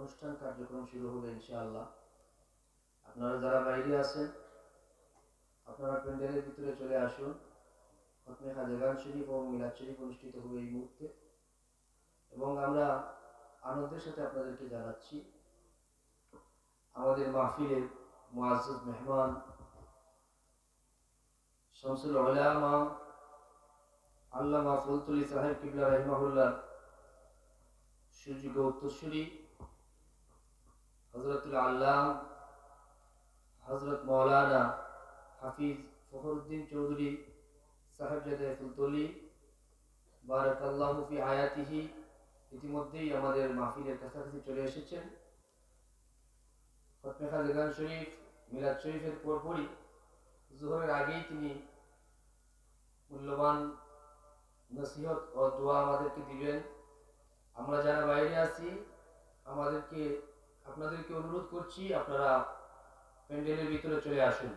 অনুষ্ঠান কার্যক্রম শুরু হবে ইনশাআল্লাহ। আপনারা যারা বাইরে আছেন আপনারা প্যান্ডেলের ভিতরে চলে আসুন। খতমে খাজেগান শরীফ এবং মিলাদ শরীফ অনুষ্ঠিত হবে এই মুহূর্তে, এবং আমরা আনন্দের সাথে আপনাদেরকে জানাচ্ছি আমাদের মাহফিলের মুআজ্জাজ মেহমান শামসুল উলামা আল্লামা ফুলতুলি সাহেব কিবলা রাহিমাহুল্লাহ সুযোগ্য উত্তরসূরি হযরতুল আল্লাম হযরত মাওলানা হাফিজ ফখরুদ্দিন চৌধুরী সাহেবজাদে ফুলতলি বারাকাল্লাহু ফি হায়াতিহি ইতিমধ্যেই আমাদের মাহফিলের কাছাকাছি চলে এসেছেন। খতমে খাজেগান শরীফ মিলাদ শরীফের পরপরই জোহরের আগেই তিনি মূল্যবান নসিহত ও দোয়া আমাদেরকে দিবেন। আমরা যারা বাইরে আছি আপনাদেরকে অনুরোধ করছি আপনারা প্যান্ডেলের ভিতরে চলে আসুন।